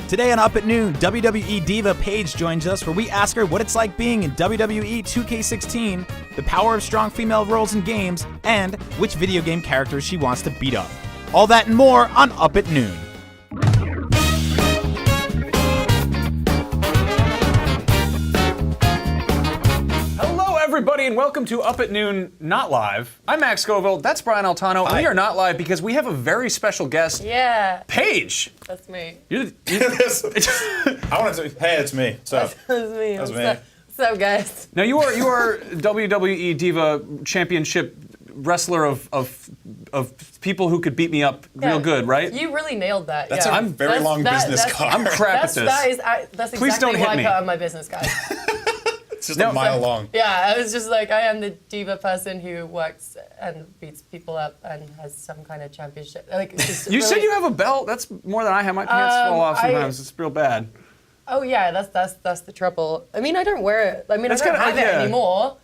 Today on Up at Noon, WWE diva Paige joins us where we ask her what it's like being in WWE 2K16, the power of strong female roles in games, and which video game characters she wants to beat up. All that and more on Up at Noon. Everybody, and welcome to Up at Noon, not live. I'm Max Scoville, that's Brian Altano, and we are not live because we have a very special guest. Yeah. Paige. That's me. I wanted to. Hey, it's me. What's up? That's me. That's me. What's up, guys? Now you are WWE Diva Championship wrestler of people who could beat me up real good, right? You really nailed that. That's a very long business card. I'm crap at this. That's Please exactly don't hit what me. I put on my business card. It's just a mile long. Yeah, I was just like, I am the diva person who works and beats people up and has some kind of championship. Like, You said you have a belt? That's more than I have. My pants fall off sometimes. It's real bad. Oh yeah, that's the trouble. I mean, I don't wear it. I mean, I don't have it anymore.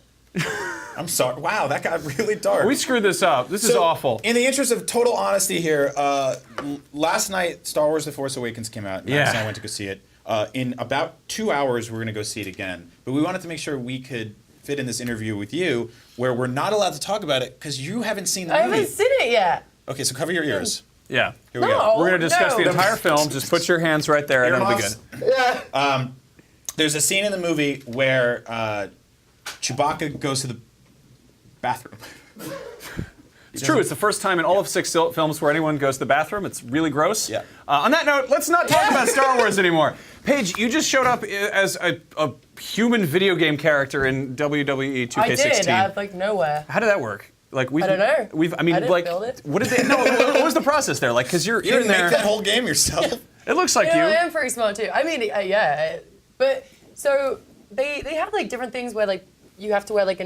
I'm sorry. Wow, that got really dark. We screwed this up. This is awful. In the interest of total honesty here, last night Star Wars The Force Awakens came out. Max and I went to go see it. In about 2 hours, we're going to go see it again. But we wanted to make sure we could fit in this interview with you where we're not allowed to talk about it because you haven't seen the movie. I haven't seen it yet. Okay, so cover your ears. Yeah. Here we go. We're going to discuss the entire film. Just put your hands right there and it'll be good. Yeah. There's a scene in the movie where Chewbacca goes to the bathroom. It's true. It's the first time in all of 6 films where anyone goes to the bathroom. It's really gross. Yeah. On that note, let's not talk about Star Wars anymore. Paige, you just showed up as a human video game character in WWE 2K16. I did. Out of like nowhere. How did that work? Like I don't know. I mean, I didn't like, build it. what did they? No, what was the process there? Like, because you're You in there. make that whole game yourself? It looks like I you. am pretty smart too. I mean, yeah. But so they have like different things where like you have to wear like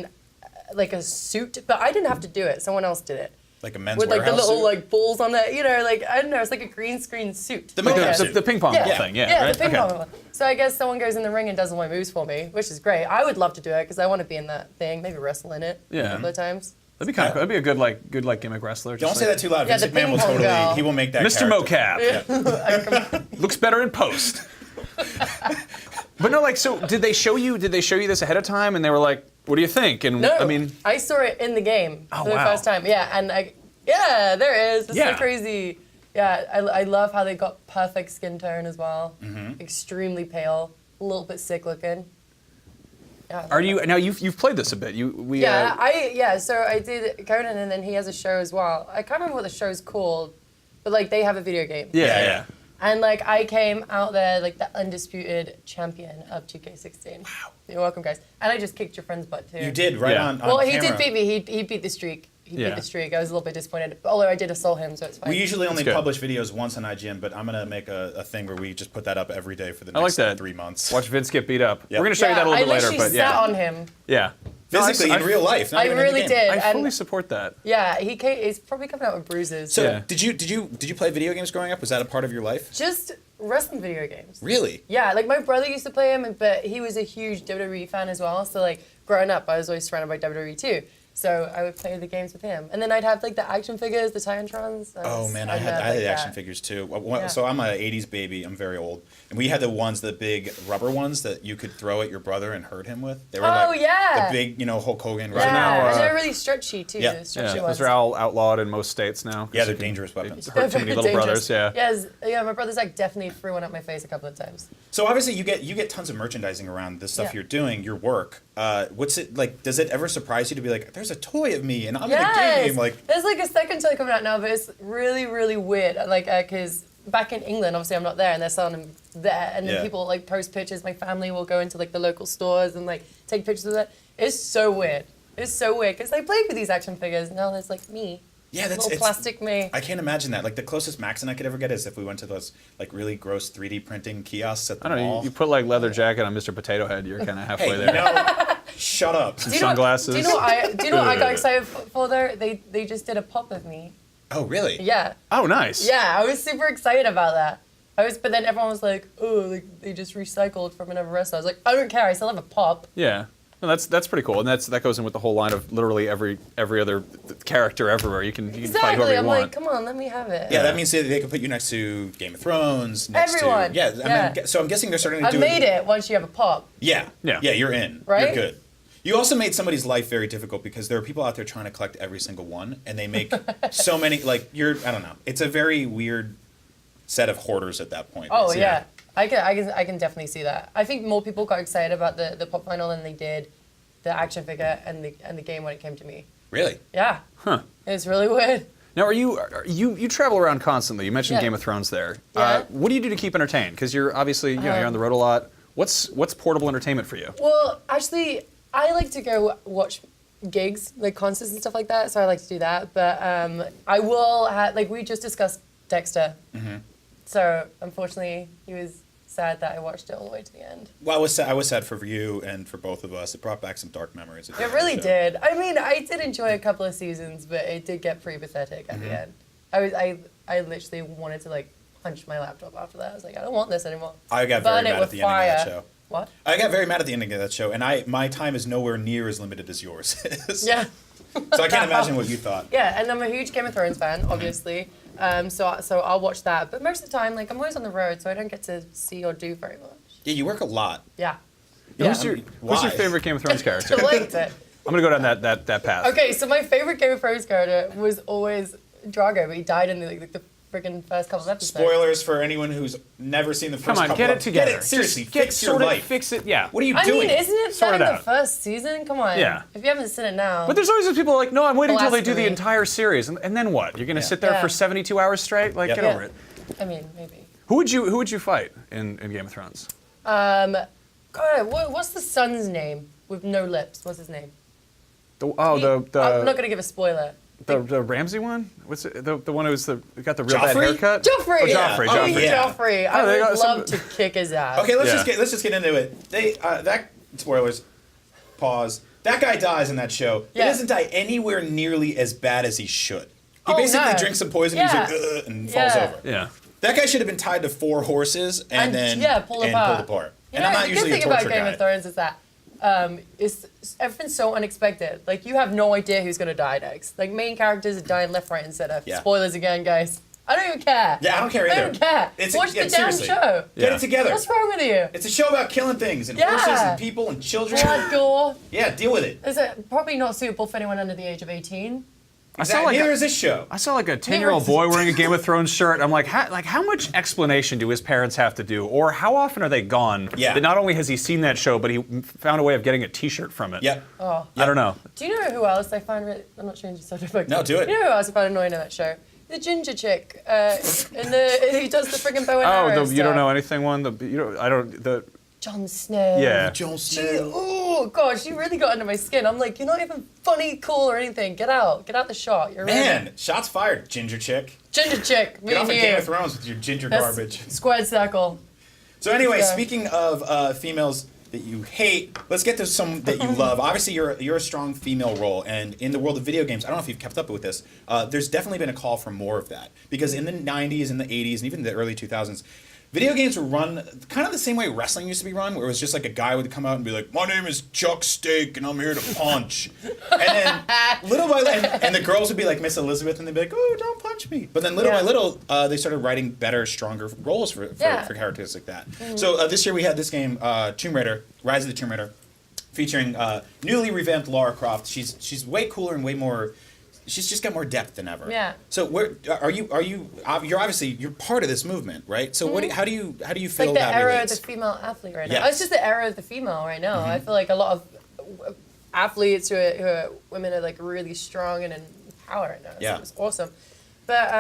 a suit, but I didn't have to do it. Someone else did it. Like a men's with like the warehouse little suit? like balls on it, you know, like I don't know, it's like a green screen suit. The mocap suit. The ping pong ball thing, right? The ping pong one. So I guess someone goes in the ring and does all my moves for me, which is great. I would love to do it because I want to be in that thing, maybe wrestle in it a couple of times. That'd be kind of cool. That'd be a good gimmick wrestler. Don't Just say that too loud. Yeah, Vince the McMahon will ping pong totally. girl. He will make that. Mr. character. Mocap. Looks better in post. But no, like, so did they show you this ahead of time and they were like, what do you think? And No, I mean, I saw it in the game for the wow. first time. Yeah, and there it is. It's Yeah. so crazy. Yeah, I love how they got perfect skin tone as well. Mm-hmm. Extremely pale, a little bit sick looking. Yeah, are you now? You've played this a bit. So I did Conan, and then he has a show as well. I can't remember what the show's called, but like they have a video game. Yeah. And like I came out there like the undisputed champion of 2K16. Wow. You're welcome, guys. And I just kicked your friend's butt too. You did on Well, he camera. did beat me. He beat the streak. He beat the streak. I was a little bit disappointed, although I did assault him, so it's fine. We usually only publish videos once on IGN, but I'm going to make a thing where we just put that up every day for the next 3 months. Watch Vince get beat up. Yep. We're going to show you that a little bit later. But I literally sat on him. Yeah. Physically, in real life. Not I even in the really game. did. I fully and support that. yeah, he's probably coming out with bruises. So did you play video games growing up? Was that a part of your life? Just wrestling video games. Really? Yeah, like my brother used to play him, but he was a huge WWE fan as well. So like growing up, I was always surrounded by WWE too. So I would play the games with him, and then I'd have like the action figures, the Titantrons. Oh man, I had the action figures too. So I'm a '80s baby. I'm very old, and we had the big rubber ones that you could throw at your brother and hurt him with. They were the big, Hulk Hogan. Yeah, and they're really stretchy too. Yeah. The stretchy ones. Those are all outlawed in most states now. Yeah, they're dangerous weapons. Hurt too many little brothers. Yeah. Yes, my brother's like definitely threw one at my face a couple of times. So obviously you get tons of merchandising around the stuff you're doing, your work. What's it like? Does it ever surprise you to be like, there's a toy of me and I'm in a game? Like, there's like a second toy coming out now, but it's really, really weird. Like, because back in England, obviously I'm not there, and they're selling them there, and then people like post pictures. My family will go into like the local stores and like take pictures of it. It's so weird. It's so weird because I played with these action figures, and now there's like me. Yeah, that's little plastic me. I can't imagine that. Like the closest Max and I could ever get is if we went to those like really gross 3D printing kiosks at the mall. You put like leather jacket on Mr. Potato Head, you're kind of halfway there. Shut up. Some sunglasses. Do you know what I got excited for though? They just did a pop of me. Oh really? Yeah. Oh nice. Yeah, I was super excited about that. But then everyone was like, oh, like they just recycled from another wrestler. I was like, I don't care. I still have a pop. Yeah. No, that's pretty cool, and that goes in with the whole line of literally every other character everywhere. You can fight whoever Exactly. you I'm want. like, come on, let me have it. Yeah, that means they could put you next to Game of Thrones. Next Everyone. To, yeah, Yeah. I mean, so I'm guessing they're starting to I've do made it once you have a pop. Yeah. Yeah. Yeah, you're in. Right? You're good. You also made somebody's life very difficult because there are people out there trying to collect every single one, and they make so many. Like I don't know. It's a very weird set of hoarders at that point. Oh So, yeah. I can definitely see that. I think more people got excited about the pop final than they did the action figure and the game when it came to me. Really? Yeah. Huh. It's really weird. Now, are you travel around constantly? You mentioned Yeah. Game of Thrones there. Yeah. What do you do to keep entertained? Because you're obviously you're on the road a lot. What's portable entertainment for you? Well, actually, I like to go watch gigs, like concerts and stuff like that. So I like to do that. But I will have, like we just discussed Dexter. Mm-hmm. So unfortunately, he was sad that I watched it all the way to the end. Well, I was sad for you and for both of us. It brought back some dark memories. It really did. I mean, I did enjoy a couple of seasons, but it did get pretty pathetic at the end. I literally wanted to like punch my laptop after that. I was like, I don't want this anymore. I got Burn very it mad with at the ending of that fire. show. What? I got very mad at the ending of that show, and my time is nowhere near as limited as yours is. Yeah. So I can't imagine what you thought. Yeah, and I'm a huge Game of Thrones fan, obviously. So I'll watch that. But most of the time, like I'm always on the road, so I don't get to see or do very much. Yeah, you work a lot. Yeah. Who's your Why? favorite Game of Thrones character? I liked it. I'm gonna go down that path. Okay, so my favorite Game of Thrones character was always Drago, but he died in the friggin' first couple of episodes. Spoilers for anyone who's never seen the first Come on, couple get it of- together. Get it, seriously, Just fix your sort of life. Fix it. Yeah. What are you I doing? mean, isn't it Sort set it in the out. first season? Come on. Yeah. If you haven't seen it now. But there's always those people like, no, I'm waiting until they do the Blasphemy. entire series, and then what? You're gonna Yeah. sit there Yeah. for 72 hours straight? Like, Yep. get Yeah. over it. I mean, maybe. Who would you fight in Game of Thrones? God, what's the son's name with no lips? What's his name? The I'm not gonna give a spoiler. the Ramsay one? What's it, the one who's got the real bad Joffrey? haircut? Joffrey. Oh, Yeah. Joffrey. Oh, Joffrey. yeah. Joffrey. Oh, they I got would some- love to kick his ass. Okay, let's Yeah. just get into it. That spoilers. Pause. That guy dies in that show. Yeah. He doesn't die anywhere nearly as bad as he should. He Oh, basically no. drinks some poison. Yeah. He's like, and falls Yeah. over. Yeah. That guy should have been tied to 4 horses and then pulled and apart. pulled apart. You And know, I'm not the usually good a thing about torture Game guy. of Thrones is that everything's so unexpected. Like you have no idea who's gonna die next. Like main characters are dying left, right, and center. Yeah. Spoilers again, guys. I don't even care. Yeah, I don't care I either. don't care. Watch the damn seriously. show. Get Yeah. it together. What's wrong with you? It's a show about killing things and Yeah. horses and people and children. Blood, gore. Yeah, deal with it. Is it probably not suitable for anyone under the age of 18? Neither is this show. I saw like a 10-year-old boy wearing a Game of Thrones shirt. I'm like, how much explanation do his parents have to do, or how often are they gone? Yeah. That not only has he seen that show, but he found a way of getting a T-shirt from it. Yep. Oh. I don't know. Do you know who else I find really... I'm not changing subject, but... No, do it. You know who else I find annoying in that show? The ginger chick. Who does the friggin' bow and arrow Oh, you don't stuff. know anything one? Jon Snow. Yeah. Jon She, Snow. oh gosh, she really got under my skin. I'm like, you're not even funny, cool, or anything. Get out the shot. You're Man, really... shots fired, ginger chick. Ginger chick, me Get off and of you. Game of Thrones with your ginger That's garbage. Squared circle. So anyway, Yeah. speaking of females that you hate, let's get to some that you love. Obviously, you're a strong female role, and in the world of video games, I don't know if you've kept up with this. There's definitely been a call for more of that because in the '90s and the '80s and even the early 2000s. Video games were run kind of the same way wrestling used to be run, where it was just like a guy would come out and be like, "My name is Chuck Steak, and I'm here to punch." And then little by little, and the girls would be like Miss Elizabeth, and they'd be like, "Oh, don't punch me." But then little by little, they started writing better, stronger roles for characters like that. So this year we had this game, Tomb Raider, Rise of the Tomb Raider, featuring newly revamped Lara Croft. She's way cooler and way more. She's just got more depth than ever. Yeah. So where are you? You're obviously part of this movement, right? So how do you feel Like the that era relates? of the female athlete right now. Yes. It's just the era of the female right now. I feel like a lot of athletes who are women are like really strong and in power right now. Yeah. It's awesome. But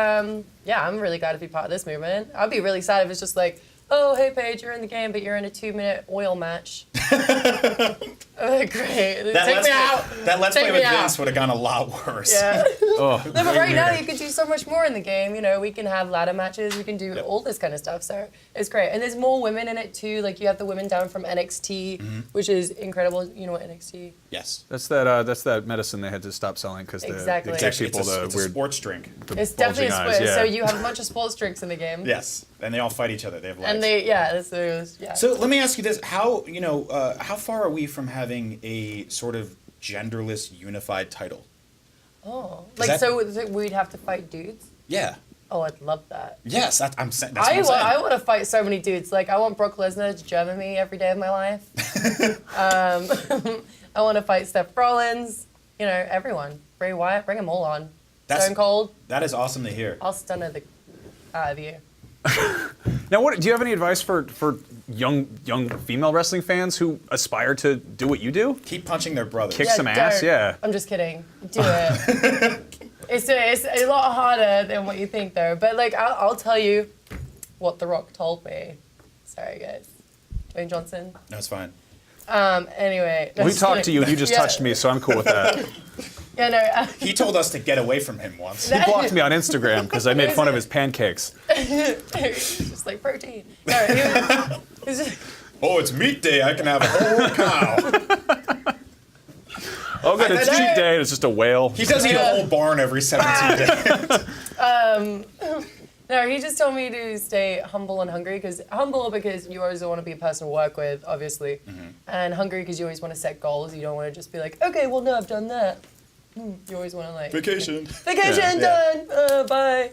yeah, I'm really glad to be part of this movement. I'd be really sad if it's just like, oh, hey Paige, you're in the game, but you're in a 2-minute oil match. Great. Take me out. That Let's Take Play me with out. Vince would have gone a lot worse. Yeah. Oh. No, but right now you can do so much more in the game. You know, we can have ladder matches. We can do all this kind of stuff. So it's great. And there's more women in it too. Like you have the women down from NXT, which is incredible. You know what NXT? Yes. That's that medicine they had to stop selling because Exactly. they gave Actually, people it's the a weird sports drink. the It's definitely a bulging split. eyes, yeah. So you have a bunch of sports drinks in the game. Yes, and they all fight each other. They have And And yeah. So let me ask you this: how far are we from having a sort of genderless unified title? Oh, Is like that- so we'd have to fight dudes. Yeah. Oh, I'd love that. Yes, that's what I'm saying. That's what I'm saying. I want to fight so many dudes. Like, I want Brock Lesnar to German me every day of my life. I want to fight Seth Rollins. You know, everyone. Bray Wyatt, bring them all on. Stone Cold. That is awesome to hear. I'll stun the out of you. Now, do you have any advice for young female wrestling fans who aspire to do what you do? Keep punching their brothers. Kick some ass, don't. yeah. I'm just kidding. Do it. It's a lot harder than what you think, though. But like, I'll tell you what The Rock told me. Sorry, guys. Dwayne Johnson. No, it's fine. Anyway. We talked to you and you just touched me, so I'm cool with that. Yeah, no. He told us to get away from him once. He blocked me on Instagram because I made fun of his pancakes. It's just like protein. No, he was just, Oh, it's meat day. I can have a whole cow. Oh, good, it's I- cheat day and it's just a whale. He does eat a whole barn every 17 days. no, he just told me to stay humble and hungry because you always want to be a person to work with, obviously, and hungry because you always want to set goals. You don't want to just be like, okay, well, no, I've done that. You always want to like Vacation. Vacation done. Bye.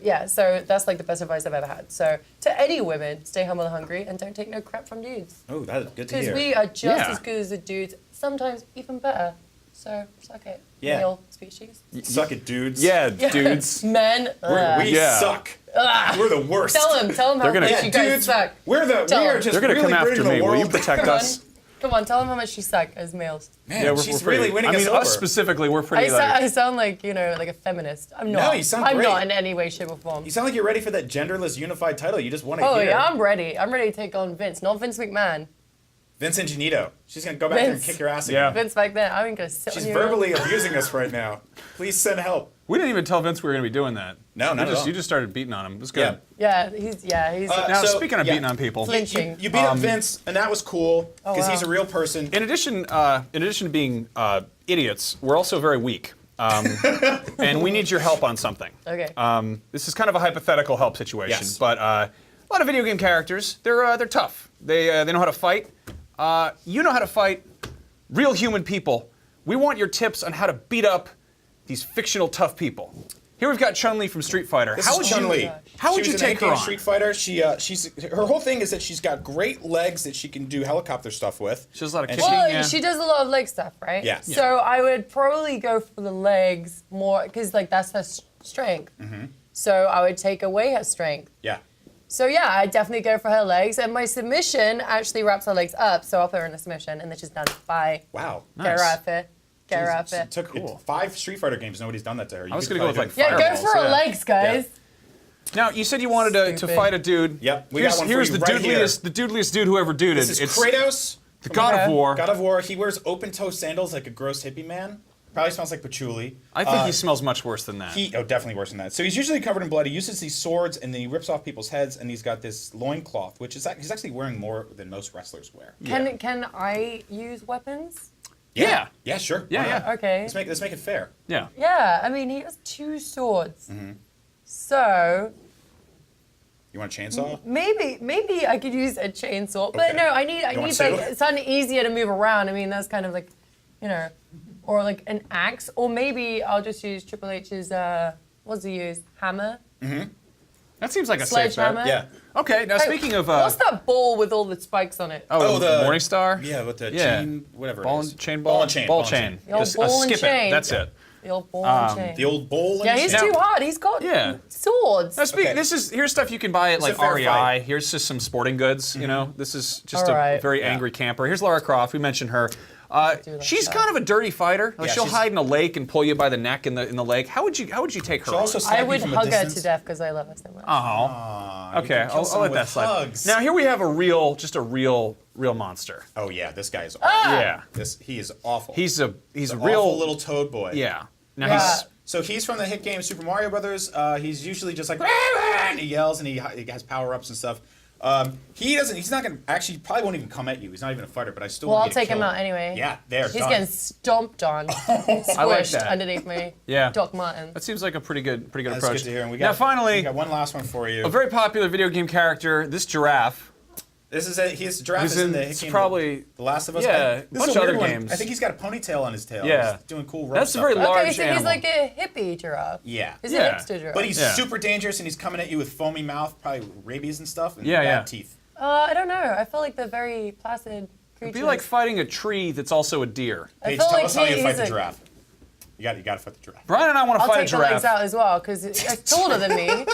Yeah, so that's like the best advice I've ever had. So to any women, stay humble and hungry, and don't take no crap from dudes. Oh, that is good to Because hear. we are just Yeah. as good as the dudes, sometimes even better. So suck it, Yeah. male species. Suck it, dudes. Yeah, dudes. Men. We Yeah. suck. We're the worst. Tell them how They're gonna- much you guys dudes, suck. we are Tell them. just They're gonna really come after bringing the me. Will you world protect Come on. us? Come on, tell them how much you suck as males. Man, Yeah, she's pretty, really winning I mean, us over. us specifically, we're pretty like. I sound like, like a feminist. I'm not. you sound I'm great. not in any way, shape, or form. You sound like you're ready for that genderless unified title. You just want to Oh, hear. yeah, I'm ready. I'm ready to take on Vince, not Vince McMahon. Vincent Genito. She's going to go back there and Vince. kick your ass Yeah. again. Vince back then, I'm going to sit She's on you. verbally abusing us right now. Please send help. We didn't even tell Vince we were going to be doing that. No, not at all. You just started beating on him. It was good. Yeah. Yeah, he's Now, So, speaking of yeah. beating on people, flinching. You beat up Vince, and that was cool because wow. he's a real person. in addition to being idiots, we're also very weak. And we need your help on something. Okay. This is kind of a hypothetical help situation, Yes. but a lot of video game characters, they're tough. They know how to fight. You know how to fight real human people. We want your tips on how to beat up these fictional tough people. Here we've got Chun-Li from Street Fighter. This How is would Chun-Li. you? How would She you was in take her AK on? Street Fighter. She's her whole thing is that she's got great legs that she can do helicopter stuff with. She does a lot of And kicking. Well, Yeah. she does a lot of leg stuff, right? Yeah. So I would probably go for the legs more, because like that's her strength. So I would take away her strength. Yeah. So yeah, I definitely go for her legs, and my submission actually wraps her legs up, so I'll put her in a submission, and then she's done. Bye. Wow. Get her Nice. out there. Get her out there. It took 5 Street Fighter games. Nobody's done that to her. I was going gonna to go with, like, Yeah, go Fireballs, for her yeah. legs, guys. Now you said you wanted to Stupid. fight a dude. Yep, we got one for here's you the right here. doodliest dude who ever duded. This is It's Kratos. the God of Okay. War. God of War. He wears open-toe sandals like a gross hippie man. Probably smells like patchouli. I think he smells much worse than that. Definitely worse than that. So he's usually covered in blood. He uses these swords and then he rips off people's heads, and he's got this loincloth, which is he's actually wearing more than most wrestlers wear. Can I use weapons? Yeah. Yeah, sure. Yeah, Why not? yeah. Okay. Let's make it fair. Yeah. Yeah, I mean, he has 2 swords. Mm-hmm. So You want a chainsaw? maybe I could use a chainsaw, but Okay. no, I need want like to? something easier to move around. I mean, that's kind of like, or like an axe, or maybe I'll just use Triple H's. What's he use? Hammer. That seems like a safe bet. Sledgehammer. Yeah. Okay. Now speaking of what's that ball with all the spikes on it? Oh, the Morningstar. Yeah, with the Yeah. chain, whatever. Ball it is. and chain Ball ball. and chain. Ball chain. The old Just ball and skip chain. it. That's it. The old ball and chain. The old bowl. Yeah, and he's chain. too hard. He's got Yeah. swords. Now speaking, Okay. here's stuff you can buy at It's a like fair REI. fight. Here's just some sporting goods. You know, this is just All a right. very Yeah. angry camper. Here's Lara Croft. We mentioned her. do She's that. kind of a dirty fighter. Like Yeah, she'll she's- hide in a lake and pull you by the neck in the lake. How would you take her? She'll also on? stab I you would from a hug her distance. to death because I love her so much. Oh. You Okay, can kill I'll someone let that with slide. hugs. Now here we have a real monster. Oh yeah, this guy is awful. Yeah. He is awful. He's a He's an real awful little toad boy. Yeah. Now Yeah. he's He's from the hit game Super Mario Brothers. He's usually just like, "Rah, rah," and he yells and he has power ups and stuff. He doesn't. He's not gonna. Actually, he probably won't even come at you. He's not even a fighter. But I still. Well, want I'll you to take him kill out anyway. Yeah, there. He's done. getting stomped on, I like squished that. underneath me. Yeah. Doc Martin. That seems like a pretty good That's approach. good to hear. And we now, finally, we got one last one for you. a very popular video game character, this giraffe. This is his giraffe He's is in the. it's he came probably in The Last of Us. yeah, This bunch is a of weird other one. games. I think he's got a ponytail on his tail. Yeah. He's doing cool. That's a rope very stuff. large Okay, so he's animal. like a hippie giraffe. Yeah. He's Yeah. a hipster giraffe. But he's Yeah. super dangerous, and he's coming at you with foamy mouth, probably rabies and stuff, and Yeah, bad yeah. teeth. I don't know. I feel like they're very placid creatures. It'd be like fighting a tree that's also a deer. I Paige, feel tell like us how you he's fight the a- giraffe. You got to fight the giraffe. Brian and I want to I'll fight a take the legs giraffe. out as well because it's taller than me.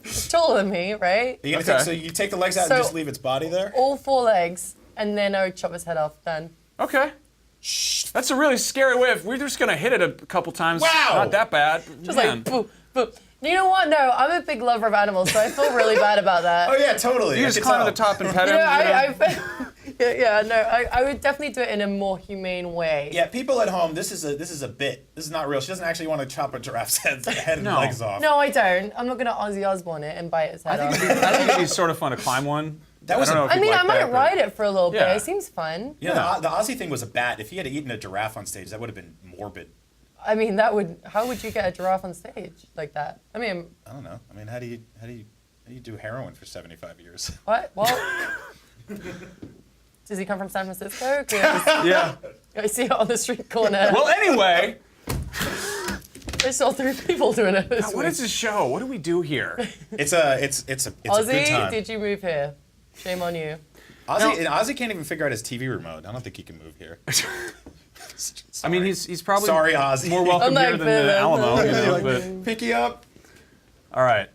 It's taller than me, right? You're gonna Okay. so you take the legs out So- and just leave its body there? All 4 legs, and then I would chop his head off. Done. Okay. That's a really scary way of. We're just gonna hit it a couple times. Wow. Not that bad. Just Man. like boop, boop. You know what? No, I'm a big lover of animals, so I feel really bad about that. Oh yeah, totally. You I just can climb to the tell. top and pet You him. know, I would definitely do it in a more humane way. Yeah, people at home, this is a bit. This is not real. She doesn't actually want to chop a giraffe's head and No. legs off. No, I don't. I'm not gonna Ozzy Osbourne it and bite its head off. I think it'd be sort of fun to climb one. That was I don't a- know if I you'd mean, like I might that, but- ride it for a little Yeah. bit. It seems fun. You know, Yeah. the Aussie thing was a bat. If he had eaten a giraffe on stage, that would have been morbid. I mean, that would. How would you get a giraffe on stage like that? I mean, I don't know. I mean, how do you do heroin for 75 years? what? Well, does he come from San Francisco? 'Cause Yeah. I see it on the street corner. Well, anyway, I saw 3 people doing it this what week. is this show? What do we do here? It's a good Ozzy, time. did you move here? Shame on you. Ozzy can't even figure out his TV remote. I don't think he can move here. I mean, he's probably Sorry, Ozzy. more welcome I'm here like, than the Alamo. You know, Like, but, pick you up. all right.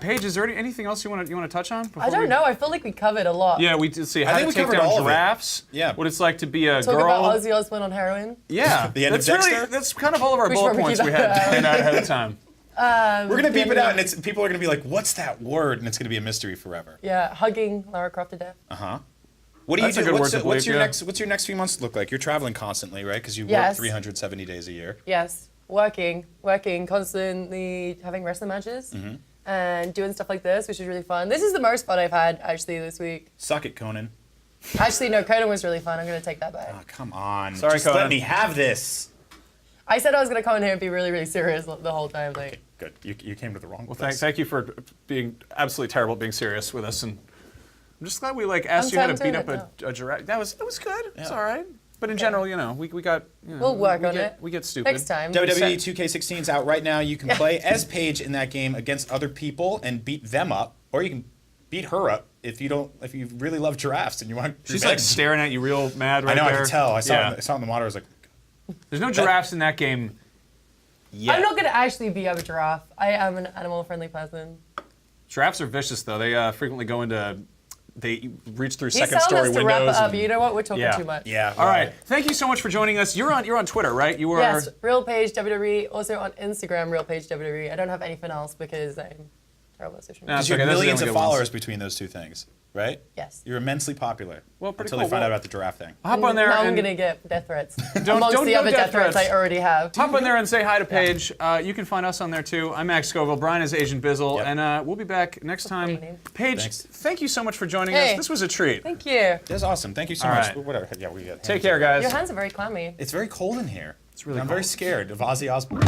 Paige, is there anything else you want to touch on? I don't know. I feel like we covered a lot. Yeah, we did see how think to we take covered down all of it. giraffes. Yeah. What it's like to be a Talk girl. about Ozzy Osbourne on heroin. Yeah. The end of that's really Dexter? that's kind of all of our We should bullet probably points keep we had that. planned out ahead of time. We're gonna beep it out, and people are gonna be like, "What's that word?" And it's gonna be a mystery forever. Yeah, hugging Lara Croft to death. What do you That's a do? good What's, word to what's believe, your yeah. What's your next few months look like? You're traveling constantly, right? Because you work Yes. 370 days a year. Yes, working, constantly having wrestling matches and doing stuff like this, which is really fun. This is the most fun I've had actually this week. Suck it, Conan. Actually, no, Conan was really fun. I'm gonna take that back. Oh, come on. Sorry, Just Conan. let me have this. I said I was gonna come in here and be really, really serious the whole time. Like, Good. You came to the wrong Well, place. thank you for being absolutely terrible at being serious with us, and I'm just glad we asked you how to tempted beat up it a giraffe. That was good. It's Yeah. all right. But in general, we got. we'll work on it We get stupid. next time. WWE 2K16 is out right now. You can play as Paige in that game against other people and beat them up, or you can beat her up if you really love giraffes and you want. She's like revenge. staring at you real mad right I know. there. I can tell. I saw Yeah. it in the monitor. I was like, There's no giraffes in that game. I'm not gonna actually be a giraffe. I am an animal-friendly person. Giraffes are vicious, though. They frequently go into. They reach through He's second telling story us to wrap it windows. up. and- You know what? We're talking Yeah. too much. yeah. All right. Thank you so much for joining us. You're on Twitter, right? You are. Yes, Real Paige WWE. Also on Instagram, Real Paige WWE. I don't have anything else because I'm terrible at social media. That's Because you have okay, those are the millions only of good ones. followers between those two things, right? Yes. You're immensely popular. Well, pretty until cool. they find Well- out about the giraffe thing. Hop on there Now I'm and gonna get death threats. Don't- Amongst don't the other death death threats threats. I already have. hop on there and say hi to Paige. You can find us on there too. I'm Max Scoville. Brian is Asian Bizzle, Yep. and we'll be back next time. great name. Paige, Thanks. thank you so much for joining Hey. us. This was a treat. Thank you. That's awesome. Thank you so All much. right. Whatever. Yeah, we got. Take care, guys. Your hands are very clammy. It's very cold in here. It's really I'm cold. very scared of Ozzy Osbourne.